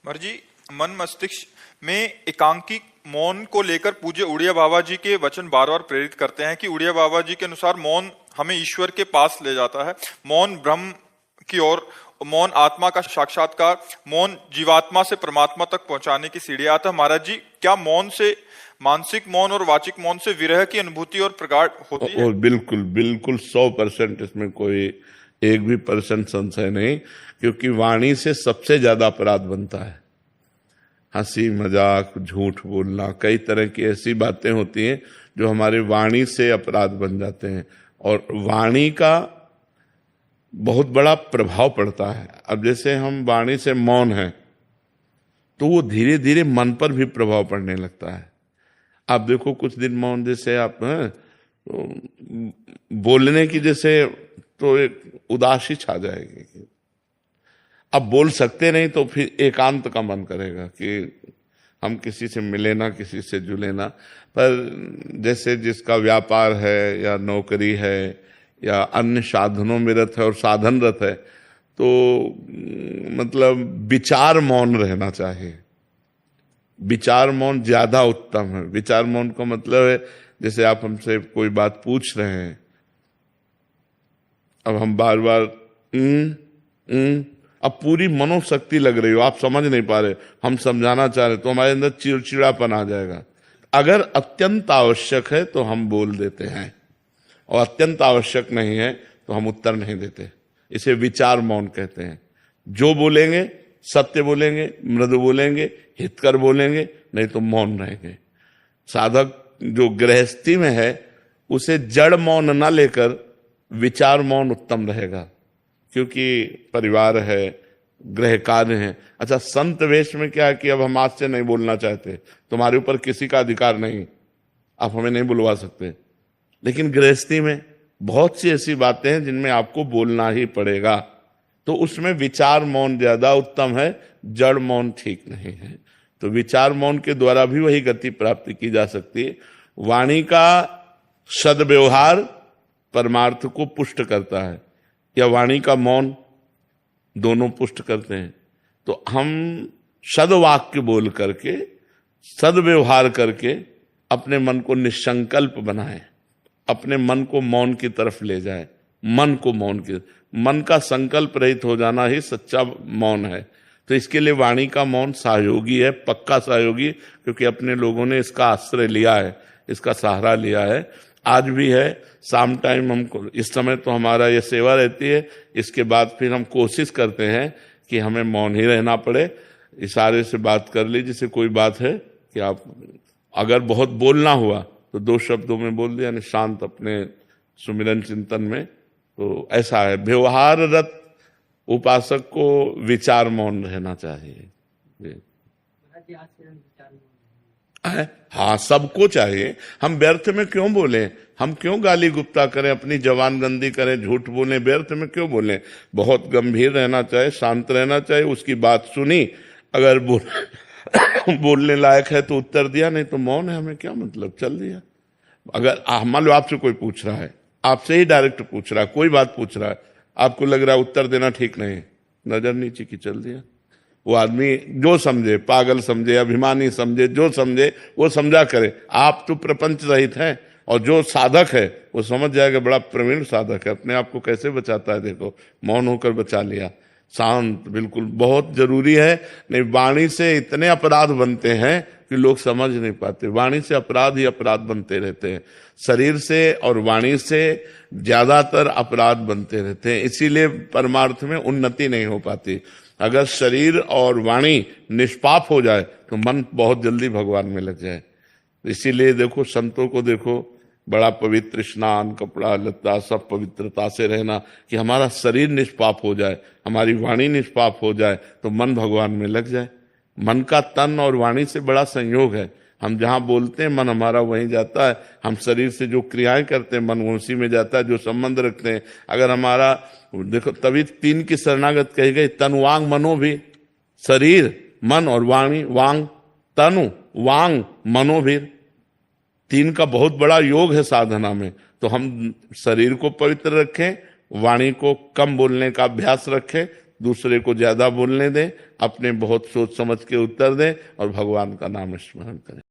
मर जी, मन मस्तिष्क में एकांकी मौन को लेकर पूज्य उड़िया बाबा जी के वचन बार बार प्रेरित करते हैं कि उड़िया बाबा जी के अनुसार मौन हमें ईश्वर के पास ले जाता है, मौन ब्रह्म की ओर, मौन आत्मा का साक्षात्कार, मौन जीवात्मा से परमात्मा तक पहुंचाने की सीढ़ी। आता महाराज जी, क्या मौन से, मानसिक मौन और वाचिक मौन से विरह की अनुभूति और प्रगाढ़ होती है? और बिल्कुल बिल्कुल 100% इसमें कोई एक भी परसेंट संशय नहीं, क्योंकि वाणी से सबसे ज्यादा अपराध बनता है। हंसी मजाक, झूठ बोलना, कई तरह की ऐसी बातें होती हैं जो हमारे वाणी से अपराध बन जाते हैं, और वाणी का बहुत बड़ा प्रभाव पड़ता है। अब जैसे हम वाणी से मौन हैं तो वो धीरे धीरे मन पर भी प्रभाव पड़ने लगता है। आप देखो, कुछ दिन मौन, जैसे आप बोलने की जैसे तो एक उदासी छा जाएगी। अब बोल सकते नहीं तो फिर एकांत का मन करेगा कि हम किसी से मिले ना, किसी से जुले ना। पर जैसे जिसका व्यापार है या नौकरी है या अन्य साधनों में रत है और साधनरत है, तो मतलब विचार मौन रहना चाहिए। विचार मौन ज्यादा उत्तम है। विचार मौन का मतलब है, जैसे आप हमसे कोई बात पूछ रहे हैं, अब हम बार बार अब पूरी मनोशक्ति लग रही हो, आप समझ नहीं पा रहे, हम समझाना चाह रहे, तो हमारे अंदर चिड़चिड़ापन आ जाएगा। अगर अत्यंत आवश्यक है तो हम बोल देते हैं, और अत्यंत आवश्यक नहीं है तो हम उत्तर नहीं देते। इसे विचार मौन कहते हैं। जो बोलेंगे सत्य बोलेंगे, मृदु बोलेंगे, हितकर बोलेंगे, नहीं तो मौन रहेंगे। साधक जो गृहस्थी में है उसे जड़ मौन ना लेकर विचार मौन उत्तम रहेगा, क्योंकि परिवार है, गृह कार्य है। अच्छा, संत वेश में क्या है कि अब हम आज से नहीं बोलना चाहते, तुम्हारे ऊपर किसी का अधिकार नहीं, आप हमें नहीं बुलवा सकते। लेकिन गृहस्थी में बहुत सी ऐसी बातें हैं जिनमें आपको बोलना ही पड़ेगा, तो उसमें विचार मौन ज्यादा उत्तम है, जड़ मौन ठीक नहीं है। तो विचार मौन के द्वारा भी वही गति प्राप्त की जा सकती है। वाणी का सद्व्यवहार परमार्थ को पुष्ट करता है, या वाणी का मौन, दोनों पुष्ट करते हैं। तो हम सद्वाक्य बोल करके, सद्व्यवहार करके अपने मन को निसंकल्प बनाएं, अपने मन को मौन की तरफ ले जाए। मन को मौन की, मन का संकल्प रहित हो जाना ही सच्चा मौन है। तो इसके लिए वाणी का मौन सहयोगी है, पक्का सहयोगी, क्योंकि अपने लोगों ने इसका आश्रय लिया है, इसका सहारा लिया है। आज भी है, शाम टाइम हमको, इस समय तो हमारा ये सेवा रहती है, इसके बाद फिर हम कोशिश करते हैं कि हमें मौन ही रहना पड़े। इशारे से बात कर ली, जैसे कोई बात है कि आप अगर बहुत बोलना हुआ तो 2 शब्दों में बोल दिया, यानी शांत अपने सुमिरन चिंतन में। तो ऐसा है, व्यवहाररत उपासक को विचार मौन रहना चाहिए। हाँ, सबको चाहिए। हम व्यर्थ में क्यों बोले, हम क्यों गाली गुप्ता करें, अपनी जवान गंदी करें, झूठ बोलें, व्यर्थ में क्यों बोलें। बहुत गंभीर रहना चाहिए, शांत रहना चाहिए। उसकी बात सुनी, अगर बोलने लायक है तो उत्तर दिया, नहीं तो मौन है, हमें क्या मतलब, चल दिया। अगर मान लो आपसे कोई पूछ रहा है, आपसे ही डायरेक्ट पूछ रहा है, कोई बात पूछ रहा है, आपको लग रहा है उत्तर देना ठीक नहीं, नजर नीचे की, चल दिया। वो आदमी जो समझे, पागल समझे, अभिमानी समझे, जो समझे वो समझा करे। आप तो प्रपंच रहित हैं, और जो साधक है वो समझ जाएगा, बड़ा प्रवीण साधक है, अपने आप को कैसे बचाता है, देखो मौन होकर बचा लिया। शांत बिल्कुल बहुत जरूरी है। नहीं, वाणी से इतने अपराध बनते हैं कि लोग समझ नहीं पाते। वाणी से अपराध ही अपराध बनते रहते हैं, शरीर से और वाणी से ज्यादातर अपराध बनते रहते हैं। इसीलिए परमार्थ में उन्नति नहीं हो पाती। अगर शरीर और वाणी निष्पाप हो जाए तो मन बहुत जल्दी भगवान में लग जाए। इसीलिए देखो, संतों को देखो, बड़ा पवित्र स्नान, कपड़ा लत्ता सब पवित्रता से रहना, कि हमारा शरीर निष्पाप हो जाए, हमारी वाणी निष्पाप हो जाए, तो मन भगवान में लग जाए। मन का तन और वाणी से बड़ा संयोग है। हम जहां बोलते हैं मन हमारा वहीं जाता है, हम शरीर से जो क्रियाएं करते हैं मन उसी में जाता है, जो संबंध रखते हैं। अगर हमारा देखो, तभी 3 की शरणागत कही गई, तन वांग मनो भी, शरीर मन और वाणी, वांग तनु वांग मनो भी, 3 का बहुत बड़ा योग है साधना में। तो हम शरीर को पवित्र रखें, वाणी को कम बोलने का अभ्यास रखें, दूसरे को ज्यादा बोलने दें, अपने बहुत सोच समझ के उत्तर दें और भगवान का नाम स्मरण करें।